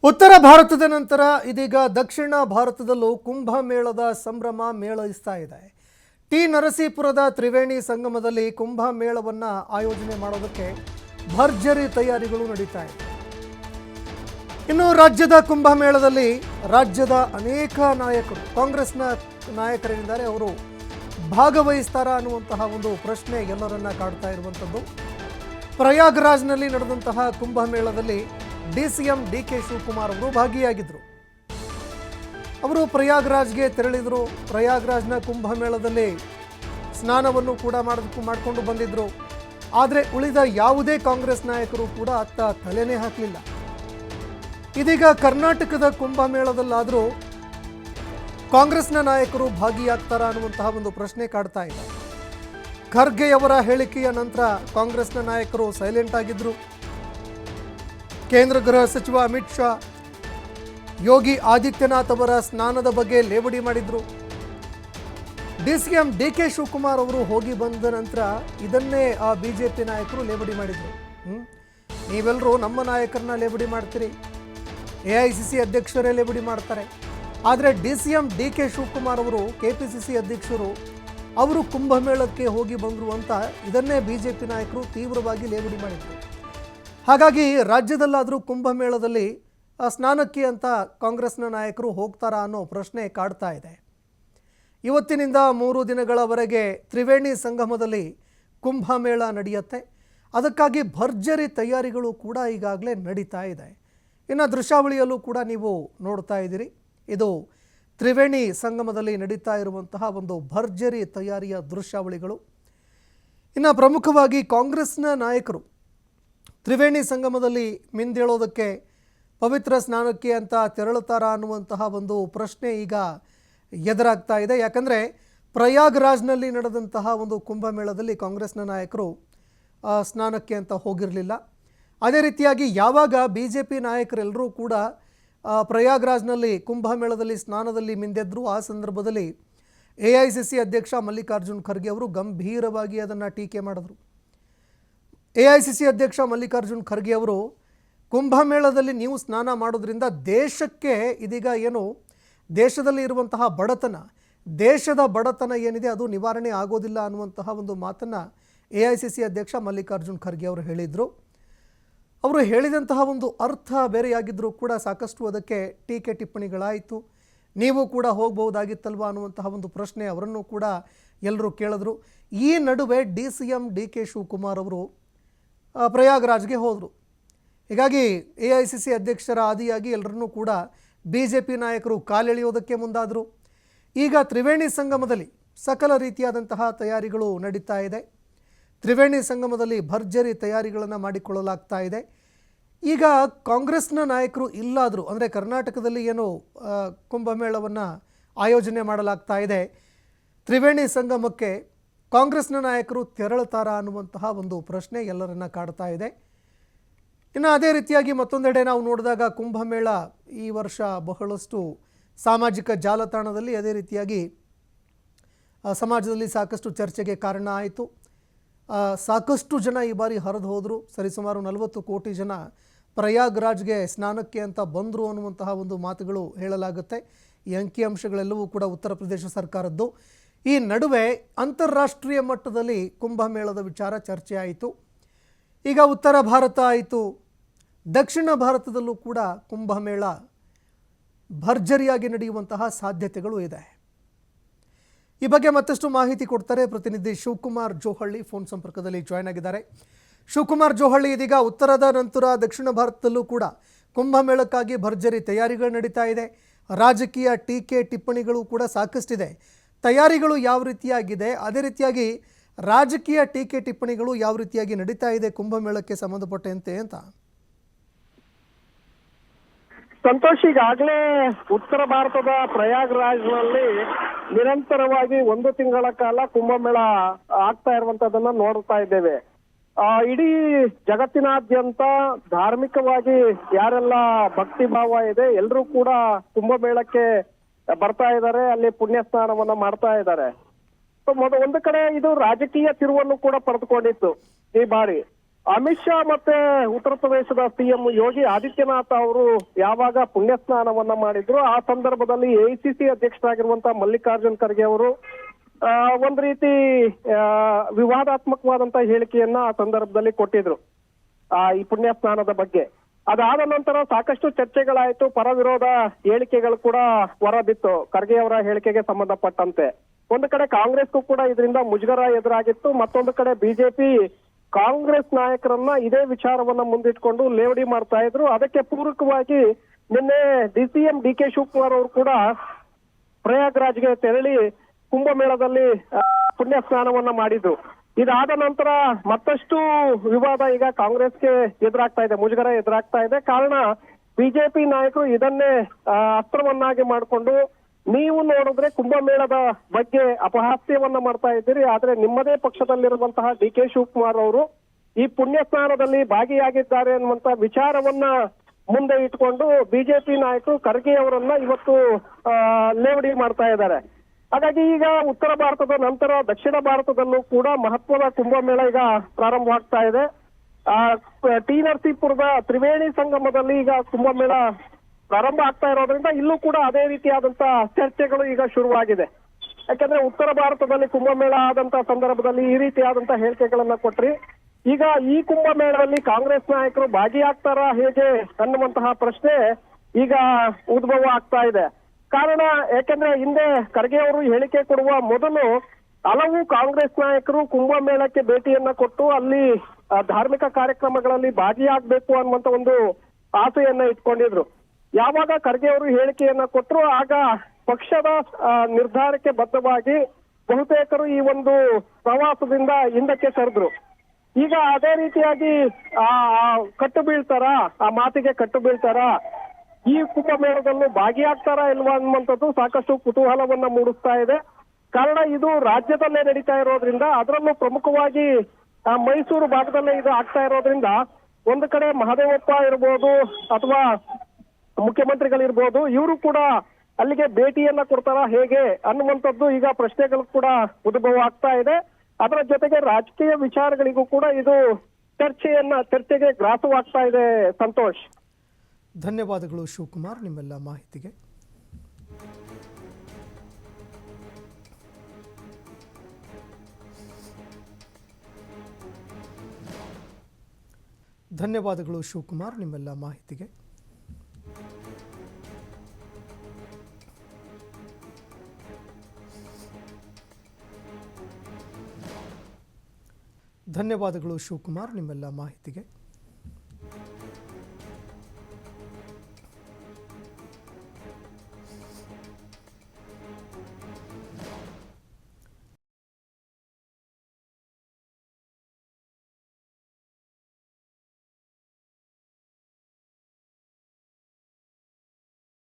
ಉತ್ತರ ಭಾರತದ ನಂತರ ಇದೀಗ ದಕ್ಷಿಣ ಭಾರತದಲ್ಲೂ ಕುಂಭಮೇಳದ ಸಂಭ್ರಮ ಮೇಳೈಸ್ತಾ ಇದೆ. ಟಿ ನರಸೀಪುರದ ತ್ರಿವೇಣಿ ಸಂಗಮದಲ್ಲಿ ಕುಂಭಮೇಳವನ್ನು ಆಯೋಜನೆ ಮಾಡೋದಕ್ಕೆ ಭರ್ಜರಿ ತಯಾರಿಗಳು ನಡೀತಾ ಇದೆ. ಇನ್ನು ರಾಜ್ಯದ ಕುಂಭಮೇಳದಲ್ಲಿ ರಾಜ್ಯದ ಅನೇಕ ನಾಯಕರು, ಕಾಂಗ್ರೆಸ್ನ ನಾಯಕರೇನಿದ್ದಾರೆ ಅವರು ಭಾಗವಹಿಸ್ತಾರಾ ಅನ್ನುವಂತಹ ಒಂದು ಪ್ರಶ್ನೆ ಎಲ್ಲರನ್ನ ಕಾಡ್ತಾ ಇರುವಂಥದ್ದು. ಪ್ರಯಾಗ್ರಾಜ್ನಲ್ಲಿ ನಡೆದಂತಹ ಕುಂಭಮೇಳದಲ್ಲಿ DCM DK ಶಿವಕುಮಾರ್ ಅವರು ಭಾಗಿಯಾಗಿದ್ದರು. ಅವರು ಪ್ರಯಾಗ್ರಾಜ್ಗೆ ತೆರಳಿದರು. ಪ್ರಯಾಗ್ರಾಜ್ನ ಕುಂಭಮೇಳದಲ್ಲಿ ಸ್ನಾನವನ್ನು ಕೂಡ ಮಾಡಿಕೊಂಡು ಬಂದಿದ್ದರು. ಆದರೆ ಉಳಿದ ಯಾವುದೇ ಕಾಂಗ್ರೆಸ್ ನಾಯಕರು ಕೂಡ ಅತ್ತ ತಲೆನೇ ಹಾಕಲಿಲ್ಲ. ಇದೀಗ ಕರ್ನಾಟಕದ ಕುಂಭಮೇಳದಲ್ಲಾದರೂ ಕಾಂಗ್ರೆಸ್ನ ನಾಯಕರು ಭಾಗಿಯಾಗ್ತಾರಾ ಅನ್ನುವಂತಹ ಒಂದು ಪ್ರಶ್ನೆ ಕಾಡ್ತಾ ಇದೆ. ಖರ್ಗೆಯವರ ಹೇಳಿಕೆಯ ನಂತರ ಕಾಂಗ್ರೆಸ್ನ ನಾಯಕರು ಸೈಲೆಂಟ್ ಆಗಿದ್ದರು. ಕೇಂದ್ರ ಗೃಹ ಸಚಿವ ಅಮಿತ್ ಶಾ ಯೋಗಿ ಆದಿತ್ಯನಾಥ್ ಅವರ ಸ್ನಾನದ ಬಗ್ಗೆ ಲೇವಡಿ ಮಾಡಿದ್ರು. DCM DK ಶಿವಕುಮಾರ್ ಅವರು ಹೋಗಿ ಬಂದ ನಂತರ ಇದನ್ನೇ ಬಿಜೆಪಿ ನಾಯಕರು ಲೇವಡಿ ಮಾಡಿದ್ರು. ನೀವೆಲ್ಲರೂ ನಮ್ಮ ನಾಯಕರನ್ನ ಲೇವಡಿ ಮಾಡ್ತೀರಿ, AICC ಅಧ್ಯಕ್ಷರೇ ಲೇವಡಿ ಮಾಡ್ತಾರೆ. ಆದರೆ DCM DK ಶಿವಕುಮಾರ್ ಅವರು KPCC ಅಧ್ಯಕ್ಷರು ಅವರು ಕುಂಭಮೇಳಕ್ಕೆ ಹೋಗಿ ಬಂದರು ಅಂತ ಇದನ್ನೇ ಬಿಜೆಪಿ ನಾಯಕರು ತೀವ್ರವಾಗಿ ಲೇವಡಿ ಮಾಡಿದ್ರು. ಹಾಗಾಗಿ ರಾಜ್ಯದಲ್ಲಾದರೂ ಕುಂಭಮೇಳದಲ್ಲಿ ಸ್ನಾನಕ್ಕೆ ಅಂತ ಕಾಂಗ್ರೆಸ್ನ ನಾಯಕರು ಹೋಗ್ತಾರಾ ಅನ್ನೋ ಪ್ರಶ್ನೆ ಕಾಡ್ತಾ ಇದೆ. ಇವತ್ತಿನಿಂದ 3 ದಿನಗಳವರೆಗೆ ತ್ರಿವೇಣಿ ಸಂಗಮದಲ್ಲಿ ಕುಂಭಮೇಳ ನಡೆಯುತ್ತೆ. ಅದಕ್ಕಾಗಿ ಭರ್ಜರಿ ತಯಾರಿಗಳು ಕೂಡ ಈಗಾಗಲೇ ನಡೀತಾ ಇದೆ. ಇನ್ನು ದೃಶ್ಯಾವಳಿಯಲ್ಲೂ ಕೂಡ ನೀವು ನೋಡ್ತಾ ಇದ್ದೀರಿ. ಇದು ತ್ರಿವೇಣಿ ಸಂಗಮದಲ್ಲಿ ನಡೀತಾ ಇರುವಂತಹ ಒಂದು ಭರ್ಜರಿ ತಯಾರಿಯ ದೃಶ್ಯಾವಳಿಗಳು. ಇನ್ನು ಪ್ರಮುಖವಾಗಿ ಕಾಂಗ್ರೆಸ್ನ ನಾಯಕರು ತ್ರಿವೇಣಿ ಸಂಗಮದಲ್ಲಿ ಮಿಂದೇಳೋದಕ್ಕೆ ಪವಿತ್ರ ಸ್ನಾನಕ್ಕೆ ಅಂತ ತೆರಳುತ್ತಾರಾ ಅನ್ನುವಂತಹ ಒಂದು ಪ್ರಶ್ನೆ ಈಗ ಎದುರಾಗ್ತಾ ಇದೆ. ಯಾಕಂದರೆ ಪ್ರಯಾಗ್ರಾಜ್ನಲ್ಲಿ ನಡೆದಂತಹ ಒಂದು ಕುಂಭಮೇಳದಲ್ಲಿ ಕಾಂಗ್ರೆಸ್ನ ನಾಯಕರು ಸ್ನಾನಕ್ಕೆ ಅಂತ ಹೋಗಿರಲಿಲ್ಲ. ಅದೇ ರೀತಿಯಾಗಿ ಯಾವಾಗ BJP ನಾಯಕರೆಲ್ಲರೂ ಕೂಡ ಪ್ರಯಾಗ್ರಾಜ್ನಲ್ಲಿ ಕುಂಭಮೇಳದಲ್ಲಿ ಸ್ನಾನದಲ್ಲಿ ಮಿಂದೆದ್ರು, ಆ ಸಂದರ್ಭದಲ್ಲಿ AICC ಅಧ್ಯಕ್ಷ ಮಲ್ಲಿಕಾರ್ಜುನ್ ಖರ್ಗೆ ಅವರು ಗಂಭೀರವಾಗಿ ಅದನ್ನು ಟೀಕೆ ಮಾಡಿದ್ರು. AICC ಅಧ್ಯಕ್ಷ ಮಲ್ಲಿಕಾರ್ಜುನ್ ಖರ್ಗೆ ಅವರು ಕುಂಭಮೇಳದಲ್ಲಿ ನೀವು ಸ್ನಾನ ಮಾಡೋದ್ರಿಂದ ದೇಶಕ್ಕೆ ಇದೀಗ ಏನು ದೇಶದಲ್ಲಿ ಇರುವಂತಹ ಬಡತನ, ದೇಶದ ಬಡತನ ಏನಿದೆ ಅದು ನಿವಾರಣೆ ಆಗೋದಿಲ್ಲ ಅನ್ನುವಂತಹ ಒಂದು ಮಾತನ್ನು AICC ಅಧ್ಯಕ್ಷ ಮಲ್ಲಿಕಾರ್ಜುನ್ ಖರ್ಗೆ ಅವರು ಹೇಳಿದರು. ಅವರು ಹೇಳಿದಂತಹ ಒಂದು ಅರ್ಥ ಬೇರೆಯಾಗಿದ್ದರೂ ಕೂಡ ಸಾಕಷ್ಟು ಅದಕ್ಕೆ ಟೀಕೆ ಟಿಪ್ಪಣಿಗಳಾಯಿತು. ನೀವು ಕೂಡ ಹೋಗಬಹುದಾಗಿತ್ತಲ್ವಾ ಅನ್ನುವಂತಹ ಒಂದು ಪ್ರಶ್ನೆ ಅವರನ್ನು ಕೂಡ ಎಲ್ಲರೂ ಕೇಳಿದ್ರು. ಈ ನಡುವೆ DCM DK ಶಿವಕುಮಾರ್ ಅವರು ಪ್ರಯಾಗ್ರಾಜ್ಗೆ ಹೋದರು. ಹೀಗಾಗಿ AICC ಅಧ್ಯಕ್ಷರ ಆದಿಯಾಗಿ ಎಲ್ಲರನ್ನೂ ಕೂಡ BJP ನಾಯಕರು ಕಾಲೆಳೆಯೋದಕ್ಕೆ ಮುಂದಾದರು. ಈಗ ತ್ರಿವೇಣಿ ಸಂಗಮದಲ್ಲಿ ಸಕಲ ರೀತಿಯಾದಂತಹ ತಯಾರಿಗಳು ನಡೀತಾ ಇದೆ. ತ್ರಿವೇಣಿ ಸಂಗಮದಲ್ಲಿ ಭರ್ಜರಿ ತಯಾರಿಗಳನ್ನು ಮಾಡಿಕೊಳ್ಳಲಾಗ್ತಾ ಇದೆ. ಈಗ ಕಾಂಗ್ರೆಸ್ನ ನಾಯಕರು ಇಲ್ಲಾದರೂ ಅಂದರೆ ಕರ್ನಾಟಕದಲ್ಲಿ ಏನು ಕುಂಭಮೇಳವನ್ನು ಆಯೋಜನೆ ಮಾಡಲಾಗ್ತಾ ಇದೆ, ತ್ರಿವೇಣಿ ಸಂಗಮಕ್ಕೆ ಕಾಂಗ್ರೆಸ್ನ ನಾಯಕರು ತೆರಳುತ್ತಾರಾ ಅನ್ನುವಂತಹ ಒಂದು ಪ್ರಶ್ನೆ ಎಲ್ಲರನ್ನ ಕಾಡ್ತಾ ಇದೆ. ಇನ್ನು ಅದೇ ರೀತಿಯಾಗಿ ಮತ್ತೊಂದೆಡೆ ನಾವು ನೋಡಿದಾಗ ಕುಂಭಮೇಳ ಈ ವರ್ಷ ಬಹಳಷ್ಟು ಸಾಮಾಜಿಕ ಜಾಲತಾಣದಲ್ಲಿ ಅದೇ ರೀತಿಯಾಗಿ ಸಮಾಜದಲ್ಲಿ ಸಾಕಷ್ಟು ಚರ್ಚೆಗೆ ಕಾರಣ ಆಯಿತು. ಸಾಕಷ್ಟು ಜನ ಈ ಬಾರಿ ಹರಿದು ಹೋದರು. ಸರಿಸುಮಾರು 40 ಕೋಟಿ ಜನ ಪ್ರಯಾಗ್ರಾಜ್ಗೆ ಸ್ನಾನಕ್ಕೆ ಅಂತ ಬಂದರು ಅನ್ನುವಂತಹ ಒಂದು ಮಾತುಗಳು ಹೇಳಲಾಗುತ್ತೆ. ಈ ಅಂಕಿಅಂಶಗಳೆಲ್ಲವೂ ಕೂಡ ಉತ್ತರ ಪ್ರದೇಶ ಸರ್ಕಾರದ್ದು. ಈ ನಡುವೆ ಅಂತಾರಾಷ್ಟ್ರೀಯ ಮಟ್ಟದಲ್ಲಿ ಕುಂಭಮೇಳದ ವಿಚಾರ ಚರ್ಚೆ ಆಯಿತು. ಈಗ ಉತ್ತರ ಭಾರತ ಆಯಿತು, ದಕ್ಷಿಣ ಭಾರತದಲ್ಲೂ ಕೂಡ ಕುಂಭಮೇಳ ಭರ್ಜರಿಯಾಗಿ ನಡೆಯುವಂತಹ ಸಾಧ್ಯತೆಗಳು ಇದೆ. ಈ ಬಗ್ಗೆ ಮತ್ತಷ್ಟು ಮಾಹಿತಿ ಕೊಡ್ತಾರೆ ಪ್ರತಿನಿಧಿ ಶಿವಕುಮಾರ್ ಜೋಹಳ್ಳಿ, ಫೋನ್ ಸಂಪರ್ಕದಲ್ಲಿ ಜಾಯ್ನ್ ಆಗಿದ್ದಾರೆ. ಶಿವಕುಮಾರ್ ಜೋಹಳ್ಳಿ, ಇದೀಗ ಉತ್ತರದ ನಂತರ ದಕ್ಷಿಣ ಭಾರತದಲ್ಲೂ ಕೂಡ ಕುಂಭಮೇಳಕ್ಕಾಗಿ ಭರ್ಜರಿ ತಯಾರಿಗಳು ನಡೀತಾ ಇದೆ. ರಾಜಕೀಯ ಟೀಕೆ ಟಿಪ್ಪಣಿಗಳು ಕೂಡ ಸಾಕಷ್ಟಿದೆ. ತಯಾರಿಗಳು ಯಾವ ರೀತಿಯಾಗಿದೆ, ಅದೇ ರೀತಿಯಾಗಿ ರಾಜಕೀಯ ಟೀಕೆ ಟಿಪ್ಪಣಿಗಳು ಯಾವ ರೀತಿಯಾಗಿ ನಡೀತಾ ಇದೆ ಕುಂಭಮೇಳಕ್ಕೆ ಸಂಬಂಧಪಟ್ಟಂತೆ ಅಂತ? ಸಂತೋಷ್, ಈಗಾಗಲೇ ಉತ್ತರ ಭಾರತದ ಪ್ರಯಾಗ್ರಾಜ್ನಲ್ಲಿ ನಿರಂತರವಾಗಿ 1 ತಿಂಗಳ ಕಾಲ ಕುಂಭಮೇಳ ಆಗ್ತಾ ಇರುವಂತದನ್ನ ನೋಡ್ತಾ ಇದ್ದೇವೆ. ಇಡೀ ಜಗತ್ತಿನಾದ್ಯಂತ ಧಾರ್ಮಿಕವಾಗಿ ಯಾರೆಲ್ಲ ಭಕ್ತಿ ಭಾವ ಇದೆ ಎಲ್ಲರೂ ಕೂಡ ಕುಂಭಮೇಳಕ್ಕೆ ಬರ್ತಾ ಇದ್ದಾರೆ, ಅಲ್ಲಿ ಪುಣ್ಯ ಸ್ನಾನವನ್ನ ಮಾಡ್ತಾ ಇದ್ದಾರೆ. ಒಂದು ಕಡೆ ಇದು ರಾಜಕೀಯ ತಿರುವನ್ನು ಕೂಡ ಪಡೆದುಕೊಂಡಿತ್ತು ಈ ಬಾರಿ. ಅಮಿತ್ ಶಾ ಮತ್ತೆ ಉತ್ತರ ಪ್ರದೇಶದ ಸಿಎಂ ಯೋಗಿ ಆದಿತ್ಯನಾಥ್ ಅವರು ಯಾವಾಗ ಪುಣ್ಯ ಸ್ನಾನವನ್ನ ಮಾಡಿದ್ರು ಆ ಸಂದರ್ಭದಲ್ಲಿ ಎಐಸಿಸಿ ಅಧ್ಯಕ್ಷರಾಗಿರುವಂತಹ ಮಲ್ಲಿಕಾರ್ಜುನ್ ಖರ್ಗೆ ಅವರು ಒಂದ್ ರೀತಿ ವಿವಾದಾತ್ಮಕವಾದಂತಹ ಹೇಳಿಕೆಯನ್ನ ಆ ಸಂದರ್ಭದಲ್ಲಿ ಕೊಟ್ಟಿದ್ರು ಈ ಪುಣ್ಯ ಸ್ನಾನದ ಬಗ್ಗೆ. ಅದಾದ ನಂತರ ಸಾಕಷ್ಟು ಚರ್ಚೆಗಳಾಯ್ತು, ಪರ ವಿರೋಧ ಹೇಳಿಕೆಗಳು ಕೂಡ ಹೊರಬಿತ್ತು ಖರ್ಗೆ ಅವರ ಹೇಳಿಕೆಗೆ ಸಂಬಂಧಪಟ್ಟಂತೆ. ಒಂದು ಕಡೆ ಕಾಂಗ್ರೆಸ್ಗೂ ಕೂಡ ಇದರಿಂದ ಮುಜುಗರ ಎದುರಾಗಿತ್ತು, ಮತ್ತೊಂದು ಕಡೆ ಬಿಜೆಪಿ ಕಾಂಗ್ರೆಸ್ ನಾಯಕರನ್ನ ಇದೇ ವಿಚಾರವನ್ನ ಮುಂದಿಟ್ಕೊಂಡು ಲೇವಡಿ ಮಾಡ್ತಾ ಇದ್ರು. ಅದಕ್ಕೆ ಪೂರಕವಾಗಿ ನಿನ್ನೆ ಡಿಸಿಎಂ ಡಿಕೆ ಶಿವಕುಮಾರ್ ಅವರು ಕೂಡ ಪ್ರಯಾಗ್ರಾಜ್ಗೆ ತೆರಳಿ ಕುಂಭಮೇಳದಲ್ಲಿ ಪುಣ್ಯ ಸ್ನಾನವನ್ನ ಮಾಡಿದ್ರು. ಇದಾದ ನಂತರ ಮತ್ತಷ್ಟು ವಿವಾದ ಈಗ ಕಾಂಗ್ರೆಸ್ಗೆ ಎದುರಾಗ್ತಾ ಇದೆ, ಮುಜುಗರ ಎದುರಾಗ್ತಾ ಇದೆ. ಕಾರಣ ಬಿಜೆಪಿ ನಾಯಕರು ಇದನ್ನೇ ಅಸ್ತ್ರವನ್ನಾಗಿ ಮಾಡಿಕೊಂಡು, ನೀವು ನೋಡಿದ್ರೆ ಕುಂಭಮೇಳದ ಬಗ್ಗೆ ಅಪಹಾಸ್ಯವನ್ನ ಮಾಡ್ತಾ ಇದ್ದೀರಿ, ಆದ್ರೆ ನಿಮ್ಮದೇ ಪಕ್ಷದಲ್ಲಿರುವಂತಹ ಡಿ ಕೆ ಶಿವಕುಮಾರ್ ಅವರು ಈ ಪುಣ್ಯ ಸ್ನಾನದಲ್ಲಿ ಭಾಗಿಯಾಗಿದ್ದಾರೆ ಅನ್ನುವಂತ ವಿಚಾರವನ್ನ ಮುಂದೆ ಇಟ್ಕೊಂಡು ಬಿಜೆಪಿ ನಾಯಕರು ಖರ್ಗೆ ಅವರನ್ನ ಇವತ್ತು ಲೇವಡಿ ಮಾಡ್ತಾ ಇದ್ದಾರೆ. ಹಾಗಾಗಿ ಈಗ ಉತ್ತರ ಭಾರತದ ನಂತರ ದಕ್ಷಿಣ ಭಾರತದಲ್ಲೂ ಕೂಡ ಮಹತ್ವದ ಕುಂಭಮೇಳ ಈಗ ಪ್ರಾರಂಭವಾಗ್ತಾ ಇದೆ. ಟಿ ನರಸೀಪುರದ ತ್ರಿವೇಣಿ ಸಂಗಮದಲ್ಲಿ ಈಗ ಕುಂಭಮೇಳ ಪ್ರಾರಂಭ ಆಗ್ತಾ ಇರೋದ್ರಿಂದ ಇಲ್ಲೂ ಕೂಡ ಅದೇ ರೀತಿಯಾದಂತಹ ಚರ್ಚೆಗಳು ಈಗ ಶುರುವಾಗಿದೆ. ಯಾಕಂದ್ರೆ ಉತ್ತರ ಭಾರತದಲ್ಲಿ ಕುಂಭಮೇಳ ಆದಂತಹ ಸಂದರ್ಭದಲ್ಲಿ ಈ ರೀತಿಯಾದಂತಹ ಹೇಳಿಕೆಗಳನ್ನ ಕೊಟ್ರಿ, ಈಗ ಈ ಕುಂಭಮೇಳದಲ್ಲಿ ಕಾಂಗ್ರೆಸ್ ನಾಯಕರು ಭಾಗಿಯಾಗ್ತಾರಾ ಹೇಗೆ ಅನ್ನುವಂತಹ ಪ್ರಶ್ನೆ ಈಗ ಉದ್ಭವ ಆಗ್ತಾ ಇದೆ. ಕಾರಣ ಯಾಕೆಂದ್ರೆ ಹಿಂದೆ ಖರ್ಗೆ ಅವರು ಹೇಳಿಕೆ ಕೊಡುವ ಮೊದಲು ಹಲವು ಕಾಂಗ್ರೆಸ್ ನಾಯಕರು ಕುಂಭಮೇಳಕ್ಕೆ ಭೇಟಿಯನ್ನ ಕೊಟ್ಟು ಅಲ್ಲಿ ಧಾರ್ಮಿಕ ಕಾರ್ಯಕ್ರಮಗಳಲ್ಲಿ ಭಾಗಿಯಾಗಬೇಕು ಅನ್ನುವಂತ ಒಂದು ಆಸೆಯನ್ನ ಇಟ್ಕೊಂಡಿದ್ರು. ಯಾವಾಗ ಖರ್ಗೆ ಅವರು ಹೇಳಿಕೆಯನ್ನ ಕೊಟ್ಟರು ಆಗ ಪಕ್ಷದ ನಿರ್ಧಾರಕ್ಕೆ ಬದ್ಧವಾಗಿ ಬಹುತೇಕರು ಈ ಒಂದು ಪ್ರವಾಸದಿಂದ ಹಿಂದಕ್ಕೆ ಸರಿದ್ರು. ಈಗ ಅದೇ ರೀತಿಯಾಗಿ ಕಟ್ಟು ಬೀಳ್ತಾರ, ಆ ಮಾತಿಗೆ ಕಟ್ಟು ಬೀಳ್ತಾರ, ಈ ಕುಂಭಮೇಳದಲ್ಲೂ ಭಾಗಿಯಾಗ್ತಾರಾ ಇಲ್ವಾ ಅನ್ನುವಂಥದ್ದು ಸಾಕಷ್ಟು ಕುತೂಹಲವನ್ನ ಮೂಡಿಸ್ತಾ ಇದೆ. ಕಾರಣ ಇದು ರಾಜ್ಯದಲ್ಲೇ ನಡೀತಾ ಇರೋದ್ರಿಂದ, ಅದರಲ್ಲೂ ಪ್ರಮುಖವಾಗಿ ಮೈಸೂರು ಭಾಗದಲ್ಲೇ ಇದು ಆಗ್ತಾ ಇರೋದ್ರಿಂದ ಒಂದು ಕಡೆ ಮಹದೇವಪ್ಪ ಇರ್ಬೋದು ಅಥವಾ ಮುಖ್ಯಮಂತ್ರಿಗಳಿರ್ಬೋದು, ಇವರು ಕೂಡ ಅಲ್ಲಿಗೆ ಭೇಟಿಯನ್ನ ಕೊಡ್ತಾರ ಹೇಗೆ ಅನ್ನುವಂಥದ್ದು ಈಗ ಪ್ರಶ್ನೆಗಳು ಕೂಡ ಉದ್ಭವ ಆಗ್ತಾ ಇದೆ. ಅದರ ಜೊತೆಗೆ ರಾಜಕೀಯ ವಿಚಾರಗಳಿಗೂ ಕೂಡ ಇದು ಚರ್ಚೆಗೆ ಗ್ರಾಸವಾಗ್ತಾ ಇದೆ. ಸಂತೋಷ್, ಧನ್ಯವಾದಗಳು ಶಿವಕುಮಾರ್ ನಿಮ್ಮೆಲ್ಲ ಮಾಹಿತಿಗೆ. ಧನ್ಯವಾದಗಳು ಶಿವಕುಮಾರ್ ನಿಮ್ಮೆಲ್ಲ ಮಾಹಿತಿಗೆ. ಧನ್ಯವಾದಗಳು ಶಿವಕುಮಾರ್ ನಿಮ್ಮೆಲ್ಲ ಮಾಹಿತಿಗೆ.